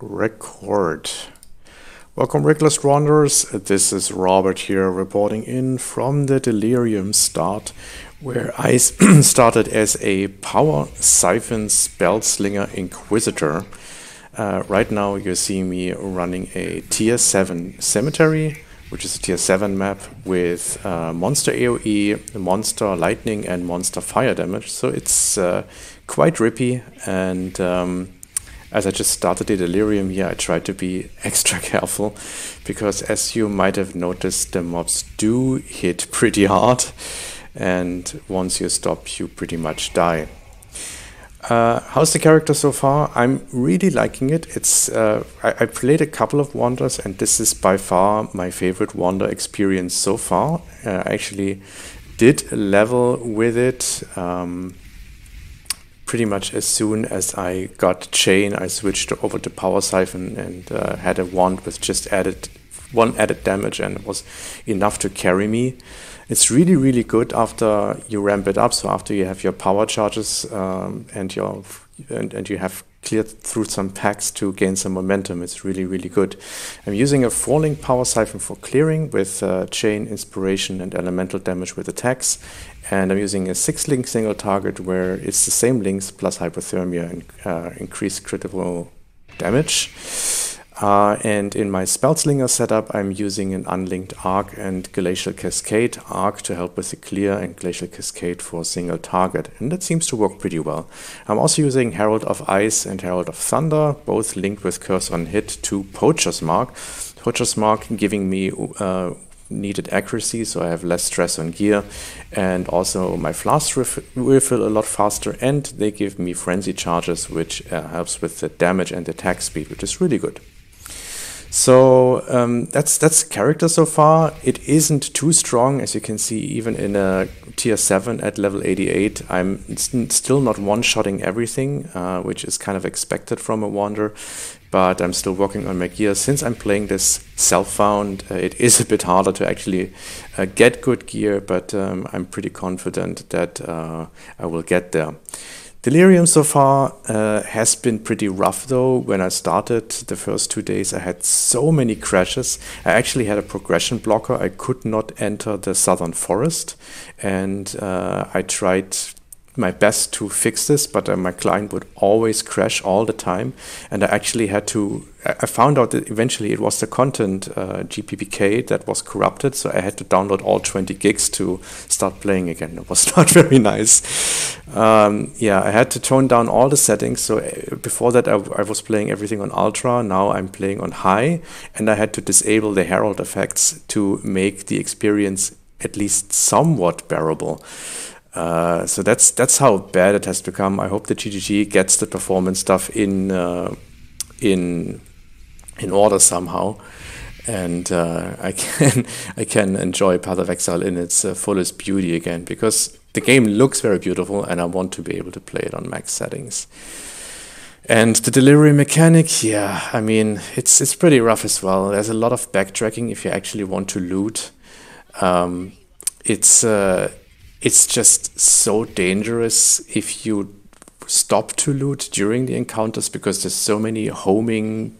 Record. Welcome, Reckless Wanderers. This is Robert here, reporting in from the Delirium start, where I started as a power Siphon Spellslinger Inquisitor. Right now you see me running a tier 7 cemetery, which is a tier 7 map with monster AoE, monster lightning and monster fire damage. So it's quite rippy, and as I just started the Delirium here, I tried to be extra careful because, as you might have noticed, the mobs do hit pretty hard, and once you stop, you pretty much die. How's the character so far? I'm really liking it. It's I played a couple of Wanders, and this is by far my favorite Wander experience so far. I actually did level with it. Pretty much as soon as I got Chain, I switched over to Power Siphon and had a wand with just one added damage, and it was enough to carry me. It's really, really good after you ramp it up. So after you have your power charges and you have cleared through some packs to gain some momentum, it's really, really good. I'm using a 4-link Power Siphon for clearing with Chain, Inspiration, and Elemental damage with attacks. And I'm using a 6-link single target where it's the same links plus Hypothermia and increased critical damage. And in my Spellslinger setup, I'm using an unlinked Arc and Glacial Cascade. Arc to help with the clear and Glacial Cascade for a single target. And that seems to work pretty well. I'm also using Herald of Ice and Herald of Thunder, both linked with Curse on Hit to Poacher's Mark. Poacher's Mark giving me needed accuracy, so I have less stress on gear, and also my flasks refill a lot faster, and they give me frenzy charges, which helps with the damage and attack speed, which is really good. So that's character so far. It isn't too strong, as you can see. Even in a tier 7 at level 88, I'm still not one-shotting everything, which is kind of expected from a Wander. But I'm still working on my gear. Since I'm playing this self-found, it is a bit harder to actually get good gear, but I'm pretty confident that I will get there. Delirium so far has been pretty rough though. When I started the first 2 days, I had so many crashes. I actually had a progression blocker. I could not enter the southern forest, and I tried my best to fix this, but my client would always crash all the time, and I actually had to I found out that eventually it was the content GPPK that was corrupted, so I had to download all 20 gigs to start playing again. It was not very nice. Yeah, I had to tone down all the settings. So before that I was playing everything on ultra. Now I'm playing on high, and I had to disable the herald effects to make the experience at least somewhat bearable. So that's how bad it has become. I hope the GGG gets the performance stuff in order somehow, and I can enjoy Path of Exile in its fullest beauty again, because the game looks very beautiful, and I want to be able to play it on max settings. And the Delirium mechanic, yeah, I mean, it's pretty rough as well. There's a lot of backtracking if you actually want to loot. It's just so dangerous if you stop to loot during the encounters, because there's so many homing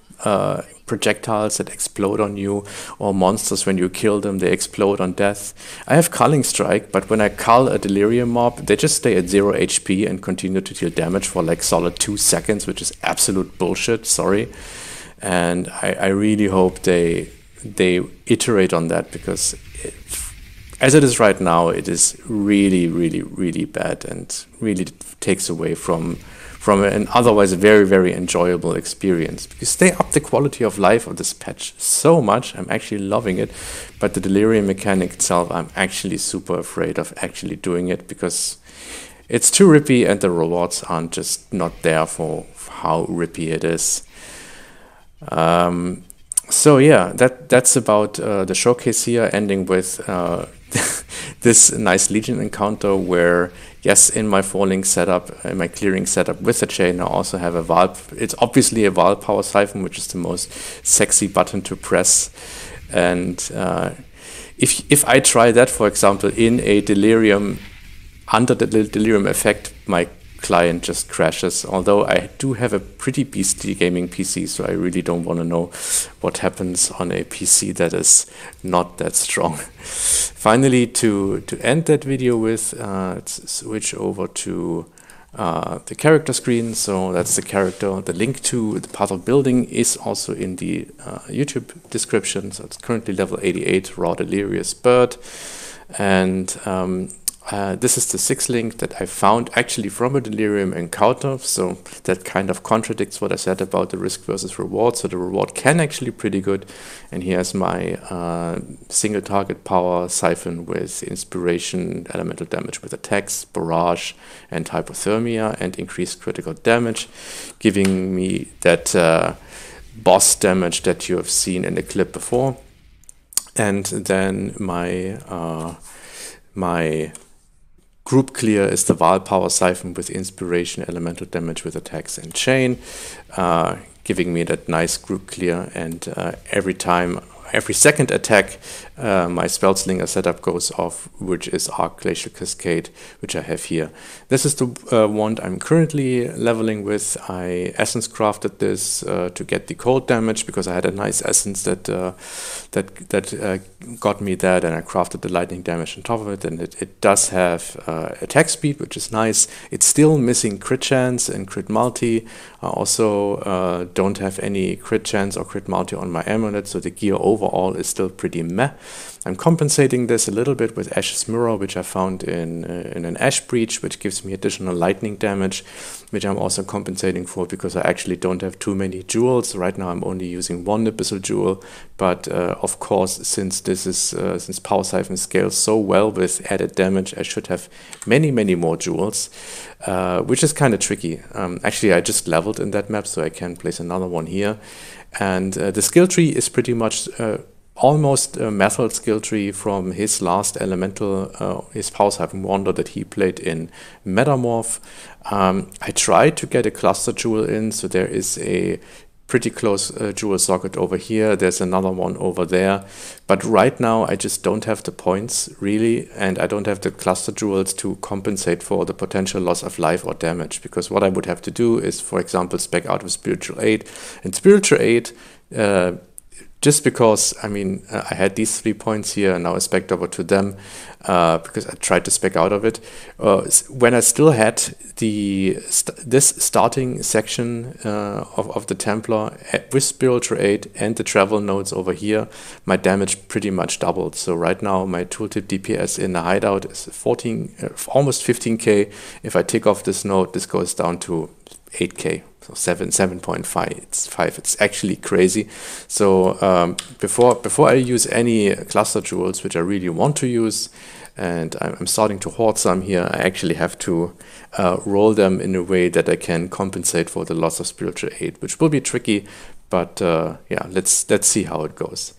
projectiles that explode on you, or monsters, when you kill them, they explode on death. I have Culling Strike, but when I cull a Delirium mob, they just stay at 0 HP and continue to deal damage for like solid 2 seconds, which is absolute bullshit, sorry. And I really hope they iterate on that, because as it is right now, it is really, really, really bad, and really takes away from an otherwise very, very enjoyable experience, because they up the quality of life of this patch so much. I'm actually loving it, but the Delirium mechanic itself, I'm actually super afraid of actually doing it, because it's too rippy and the rewards aren't just not there for how rippy it is. So yeah, that's about the showcase here, ending with this nice Legion encounter where, yes, in my 4-link setup, in my clearing setup with the chain, I also have a Val. It's obviously a Val Power Siphon, which is the most sexy button to press. And if I try that, for example, in a Delirium, under the Delirium effect, my client just crashes. Although I do have a pretty beastly gaming PC, so I really don't want to know what happens on a PC that is not that strong. Finally, to end that video with, let's switch over to the character screen. So that's the character. The link to the path of building is also in the YouTube description. So it's currently level 88, raw delirious bird. And this is the 6th link that I found actually from a Delirium encounter. So that kind of contradicts what I said about the risk versus reward. So the reward can actually be pretty good. And here's my single target power Siphon with inspiration, elemental damage with attacks, barrage, and hypothermia, and increased critical damage, giving me that boss damage that you have seen in the clip before. And then my group clear is the Val power Siphon with inspiration, elemental damage with attacks, and chain, giving me that nice group clear. And every second attack, my Spellslinger setup goes off, which is Arc Glacial Cascade, which I have here. This is the wand I'm currently leveling with. I essence crafted this to get the cold damage because I had a nice essence that got me that, and I crafted the lightning damage on top of it. And it does have attack speed, which is nice. It's still missing crit chance and crit multi. I also don't have any crit chance or crit multi on my amulet, so the gear overall is still pretty meh. I'm compensating this a little bit with Ash's Mirror, which I found in an Ash Breach, which gives me additional lightning damage, which I'm also compensating for because I actually don't have too many jewels. Right now I'm only using 1 Abyssal Jewel, but of course, since Power Siphon scales so well with added damage, I should have many more jewels, which is kind of tricky. Actually, I just leveled in that map, so I can place another one here. And the skill tree is pretty much almost a Metal skill tree from his last elemental, his Power Siphon Wonder that he played in Metamorph. I tried to get a cluster jewel in, so there is a pretty close jewel socket over here. There's another one over there. But right now I just don't have the points really, and I don't have the cluster jewels to compensate for the potential loss of life or damage, because what I would have to do is, for example, spec out with Spiritual Aid. And Spiritual Aid, just because, I mean, I had these 3 points here and now I spec'd over to them because I tried to spec out of it. When I still had this starting section of the Templar with Spiritual Aid and the travel nodes over here, my damage pretty much doubled. So right now my tooltip DPS in the hideout is almost 15k. If I take off this node, this goes down to 8k. So 7.5. It's actually crazy. So before I use any cluster jewels, which I really want to use, and I'm starting to hoard some here, I actually have to roll them in a way that I can compensate for the loss of Spiritual Aid, which will be tricky. But yeah, let's see how it goes.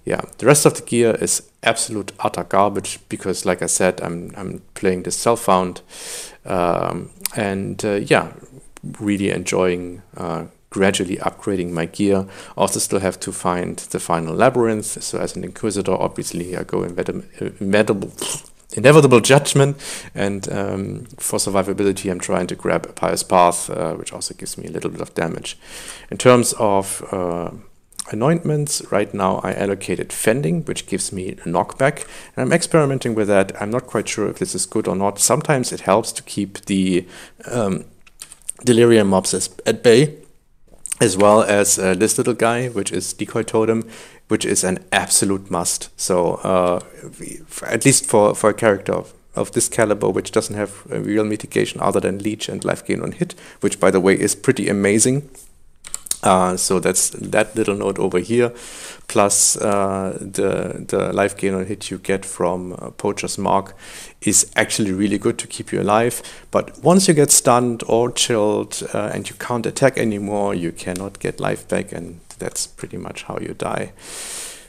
Yeah, the rest of the gear is absolute utter garbage because, like I said, I'm playing this self-found, and yeah, really enjoying gradually upgrading my gear. Also still have to find the final labyrinth. So as an Inquisitor, obviously I go inevitable judgment, and for survivability I'm trying to grab a pious path, which also gives me a little bit of damage. In terms of anointments, right now I allocated Fending, which gives me a knockback, and I'm experimenting with that. I'm not quite sure if this is good or not. Sometimes it helps to keep the Delirium mobs at bay, as well as this little guy, which is Decoy Totem, which is an absolute must. So at least for a character of this caliber, which doesn't have a real mitigation other than leech and life gain on hit, which by the way is pretty amazing. So that's that little node over here, plus the life gain on hit you get from Poacher's Mark is actually really good to keep you alive. But once you get stunned or chilled and you can't attack anymore, you cannot get life back, and that's pretty much how you die.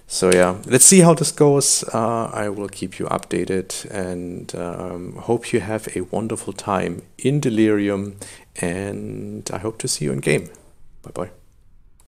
So yeah, let's see how this goes. I will keep you updated, and hope you have a wonderful time in Delirium, and I hope to see you in game. Bye bye.